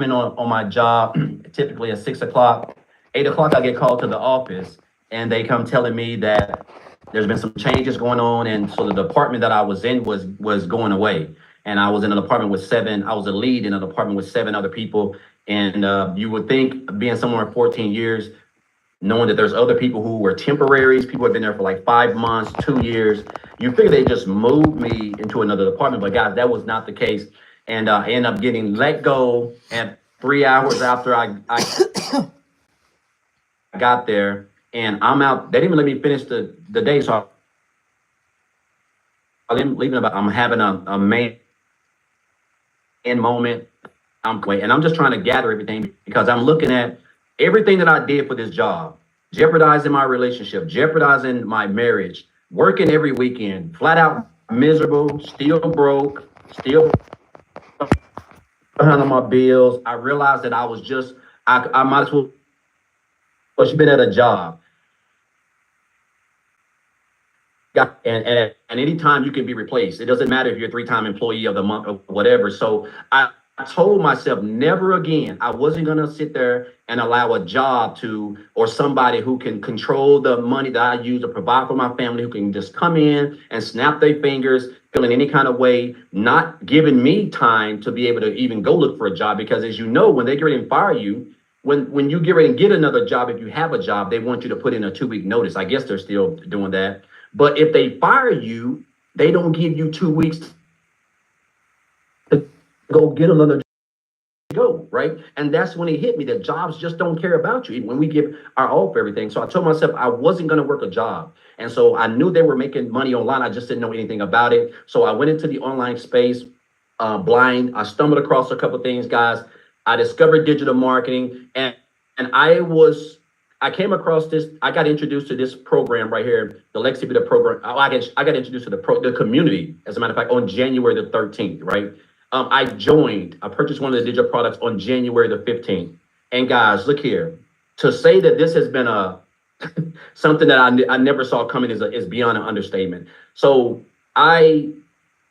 in on my job, typically at 6 o'clock, 8 o'clock, I get called to the office and they come telling me that there's been some changes going on. And so the department that I was in was going away. And I was in an apartment with seven, I was a lead in an apartment with seven other people. And you would think being somewhere 14 years, knowing that there's other people who were temporaries, people have been there for like 5 months, 2 years. You figure they just moved me into another department, but guys, that was not the case. And I ended up getting let go at 3 hours after I got there, and I'm out. They didn't even let me finish the day, so I'm leaving about. I'm having a man moment. And I'm just trying to gather everything because I'm looking at everything that I did for this job, jeopardizing my relationship, jeopardizing my marriage, working every weekend, flat out miserable, still broke, still behind on my bills. I realized that I was just, I might as well should been at a job. And anytime you can be replaced. It doesn't matter if you're a three-time employee of the month or whatever. So I told myself never again. I wasn't gonna sit there and allow a job to or somebody who can control the money that I use to provide for my family, who can just come in and snap their fingers, feeling any kind of way, not giving me time to be able to even go look for a job. Because as you know, when they get ready and fire you, when you get ready and get another job, if you have a job, they want you to put in a 2-week notice. I guess they're still doing that. But if they fire you, they don't give you 2 weeks to go get another go, right? And that's when it hit me that jobs just don't care about you, even when we give our all for everything. So I told myself I wasn't going to work a job. And so I knew they were making money online. I just didn't know anything about it. So I went into the online space blind. I stumbled across a couple of things, guys. I discovered digital marketing, and I came across this. I got introduced to this program right here, the Lexi Beta program. I got introduced to the community, as a matter of fact, on January the 13th, right? I purchased one of the digital products on January the 15th. And guys, look here. To say that this has been something that I never saw coming is beyond an understatement. So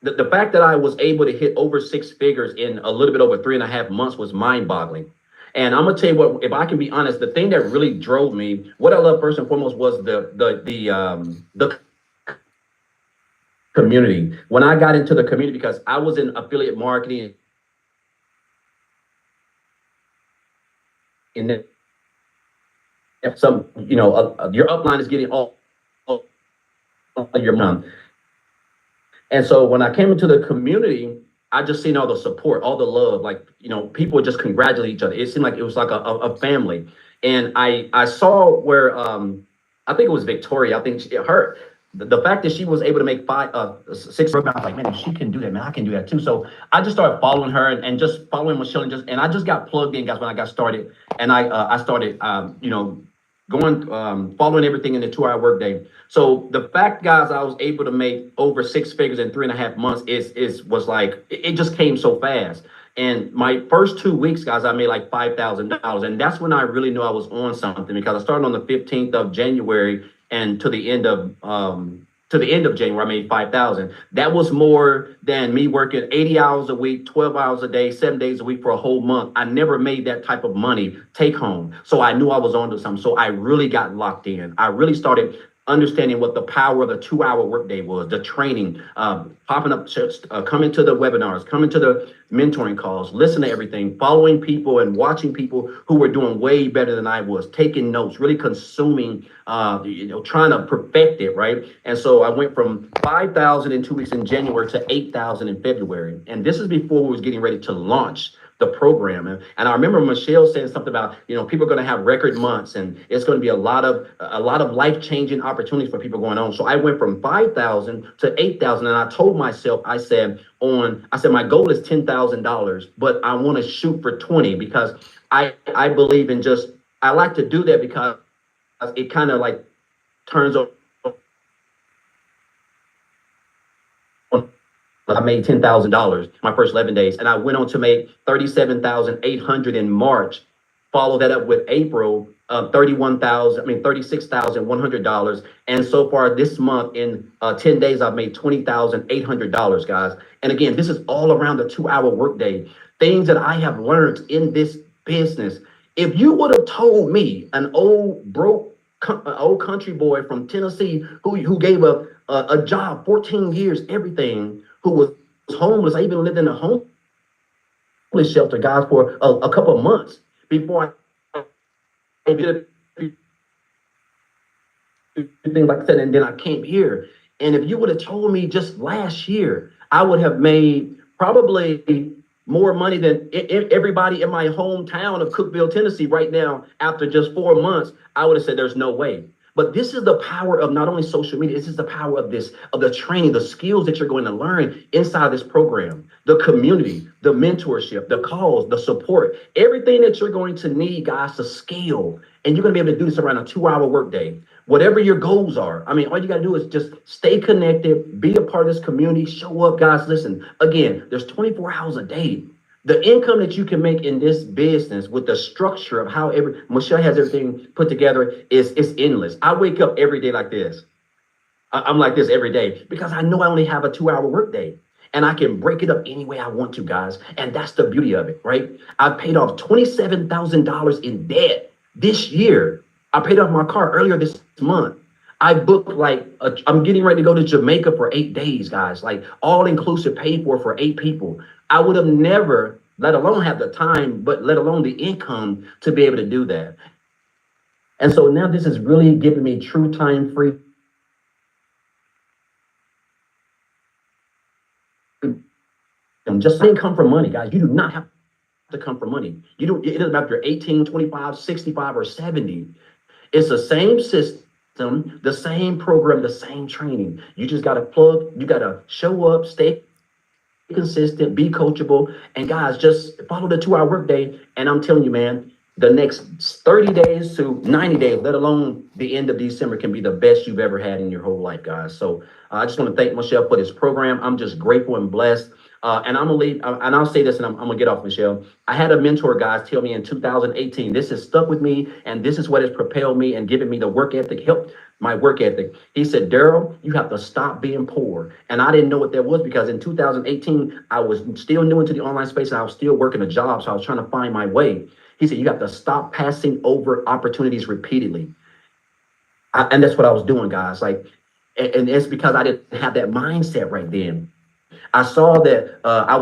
the fact that I was able to hit over 6 figures in a little bit over 3.5 months was mind-boggling. And I'm gonna tell you what, if I can be honest, the thing that really drove me, what I love first and foremost was the community. When I got into the community, because I was in affiliate marketing, and some, your upline is getting all your money. And so when I came into the community, I just seen all the support, all the love, like, people would just congratulate each other. It seemed like it was like a family. And I saw where, I think it was Victoria. I think the fact that she was able to make 6, I was like, man, if she can do that, man, I can do that too. So I just started following her and just following Michelle and I just got plugged in, guys, when I got started. And I started, following everything in the 2-hour workday. So the fact, guys, I was able to make over 6 figures in 3.5 months was like, it just came so fast. And my first 2 weeks, guys, I made like $5,000. And that's when I really knew I was on something, because I started on the 15th of January and to the end of January, I made 5,000. That was more than me working 80 hours a week, 12 hours a day, 7 days a week for a whole month. I never made that type of money take home. So I knew I was onto something. So I really got locked in. I really started understanding what the power of the 2-hour workday was, the training, popping up, coming to the webinars, coming to the mentoring calls, listening to everything, following people and watching people who were doing way better than I was, taking notes, really consuming, trying to perfect it, right? And so I went from 5,000 in 2 weeks in January to 8,000 in February. And this is before we was getting ready to launch the program. And I remember Michelle saying something about, people are going to have record months and it's going to be a lot of life-changing opportunities for people going on. So I went from 5,000 to 8,000. And I told myself, I said, my goal is $10,000, but I want to shoot for 20 because I believe in I like to do that because it kind of like turns over. I made $10,000 my first 11 days, and I went on to make $37,800 in March. Follow that up with April, $36,100. And so far this month, in 10 days, I've made $20,800, guys. And again, this is all around the 2-hour workday. things that I have learned in this business. If you would have told me, an old broke old country boy from Tennessee who gave a job 14 years, everything, who was homeless. I even lived in a homeless shelter, guys, for a couple of months before I did things like that. And then I came here. And if you would have told me just last year, I would have made probably more money than everybody in my hometown of Cookeville, Tennessee right now. After just 4 months, I would have said there's no way. But this is the power of not only social media, this is the power of this, of the training, the skills that you're going to learn inside this program, the community, the mentorship, the calls, the support, everything that you're going to need, guys, to scale. And you're going to be able to do this around a 2-hour workday. Whatever your goals are. I mean, all you got to do is just stay connected, be a part of this community, show up, guys. Listen, again, there's 24 hours a day. The income that you can make in this business with the structure of how Michelle has everything put together is endless. I wake up every day like this. I'm like this every day because I know I only have a 2-hour workday and I can break it up any way I want to, guys. And that's the beauty of it, right? I paid off $27,000 in debt this year. I paid off my car earlier this month. I booked I'm getting ready to go to Jamaica for 8 days, guys, like all inclusive paid for 8 people. I would have never, let alone have the time, but let alone the income to be able to do that. And so now this is really giving me true time free. And just didn't come from money, guys. You do not have to come from money. You don't, it doesn't matter if you're 18, 25, 65, or 70. It's the same system, the same program, the same training. You just got to plug, you got to show up, stay consistent, be coachable. And guys, just follow the 2-hour workday. And I'm telling you, man, the next 30 days to 90 days, let alone the end of December, can be the best you've ever had in your whole life, guys. So I just want to thank Michelle for this program. I'm just grateful and blessed. And I'm gonna leave, and I'll say this, and I'm gonna get off, Michelle. I had a mentor, guys, tell me in 2018, this has stuck with me, and this is what has propelled me and given me the work ethic, helped my work ethic. He said, Daryl, you have to stop being poor. And I didn't know what that was because in 2018, I was still new into the online space, and I was still working a job, so I was trying to find my way. He said, you have to stop passing over opportunities repeatedly. And that's what I was doing, guys. Like, and it's because I didn't have that mindset right then. I saw that I was